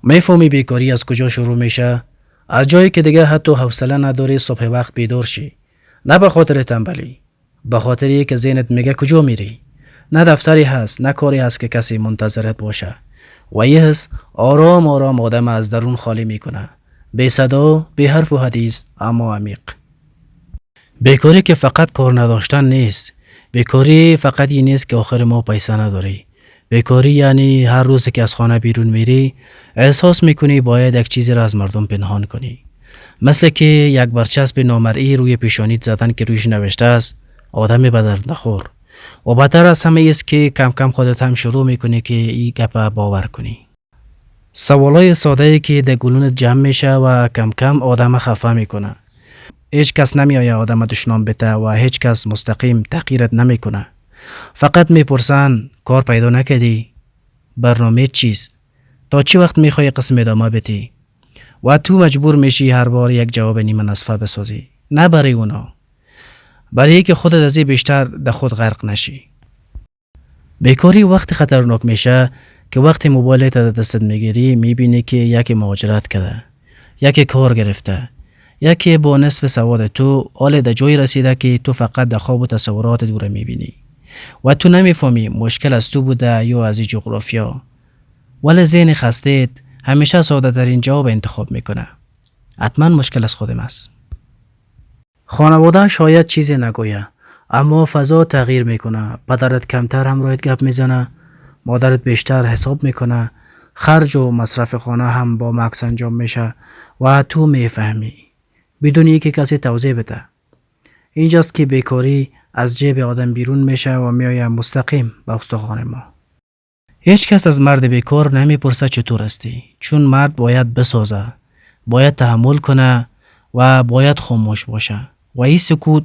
میفهمی بیکاری از کجا شروع میشه؟ از جایی که دیگه حتی حوصله نداری صبح وقت بیدار شی. نه به خاطر تنبلی، به خاطری که ذهنت میگه کجا میری. نه دفتری هست، نه کاری هست که کسی منتظرت باشه. و یه حس آرام آرام آدم از درون خالی میکنه. بی صدا، بی حرف و حدیث، اما عمیق. بیکاری که فقط کار نداشتن نیست. بیکاری فقط این نیست که آخر ماه پیسه نداری. بیکاری یعنی هر روز که از خانه بیرون میری احساس میکنی باید یک چیزی را از مردم پنهان کنی. مثل که یک برچسب نامرئی روی پیشانیت زدن که رویش نوشته است آدم به درد نخور. و بدتر از همه است که کم کم خودت هم شروع میکنی که این گپ باور کنی. سوالای ساده ای که در گلونت جمع میشه و کم کم آدم خفه میکنه. هیچ کس نمیآید آدم دشنام بده و هیچ کس مستقیم تغییرت نمیکنه. فقط میپرسن کار پیدا نکردی؟ برنامه چیست؟ تا چی وقت میخوای قسم ادامه بدی؟ و تو مجبور میشی هر بار یک جواب نیمه نصفه بسازی. نه برای اونا، برای که خودت از این بیشتر در خود غرق نشی. بیکاری وقت خطرناک میشه که وقتی موبایلت در دستت میگیری میبینی که یکی مهاجرت کرده، یکی کار گرفته، یکی با نصف سواد تو حال در جایی رسیده که تو فقط در خواب و تصورات دوره میبینی و تو نمیفهمی مشکل از تو بوده یا از این جغرافیا. ولی ذهن خسته‌ت همیشه ساده ترین جواب انتخاب میکنه. حتما مشکل از خودم است. خانواده شاید چیزی نگویه، اما فضا تغییر میکنه. پدرت کمتر همراهت گپ میزنه، مادرت بیشتر حساب میکنه، خرج و مصرف خانه هم با مکس انجام میشه و تو میفهمی بدون اینکه کسی توضیح بده. اینجاست که بیکاری از جیب آدم بیرون میشه و میآید مستقیم به استخوان ما. هیچ کس از مرد بیکار نمیپرسه چطور هستی، چون مرد باید بسازه، باید تحمل کنه و باید خاموش باشه و این سکوت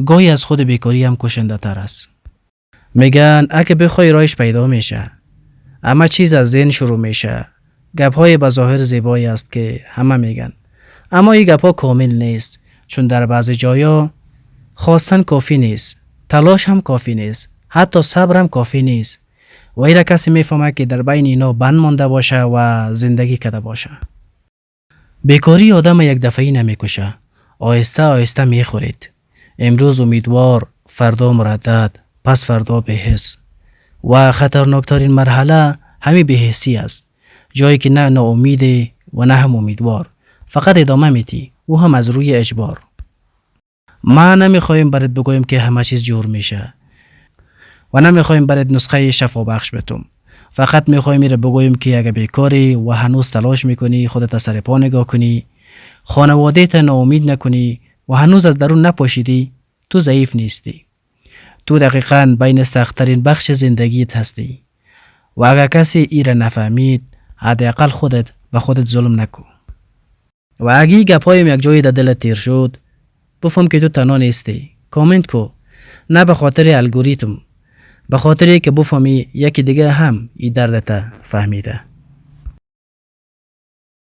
گاهی از خود بیکاری هم کشنده تر است. میگن اگه بخوای راهش پیدا میشه. اما چیز از ذهن شروع میشه. گپ‌های بظاهر زیبایی است که همه میگن، اما این گپ‌ها کامل نیست، چون در بعضی جایا خواستن کافی نیست، تلاش هم کافی نیست، حتی صبر هم کافی نیست. و ایره کسی میفهمه که در بین اینا بند مانده باشه و زندگی کرده باشه. بیکاری آدم یک دفعی نمیکشه، آهسته آهسته میخورید. امروز امیدوار، فردا مردد، پس فردا بهس. و خطرناکترین مرحله همین بهسی است، جایی که نه ناامیده و نه هم امیدوار، فقط ادامه میدی، او هم از روی اجبار. ما نمیخوایم برات بگویم که همه چیز جور میشه و نمیخوایم برات نسخه شفا بخش بتم. فقط میخوایم میره بگویم که اگه بیکاری و هنوز تلاش میکنی خودت سر پا نگاه کنی، خانواده‌ت ناامید نکنی و هنوز از درون نپاشیدی، تو ضعیف نیستی. تو دقیقاً بین سخت‌ترین بخش زندگیت هستی و اگه کسی ایره نفهمید، حداقل خودت به خودت ظلم نکن. و اگه گپایم یک جایی در دلت تیر شد، بفهم که تو تنها نیستی. کامنت کو، نه به خاطر الگوریتم، به خاطری که بفهمی یکی دیگه هم این دردت فهمیده.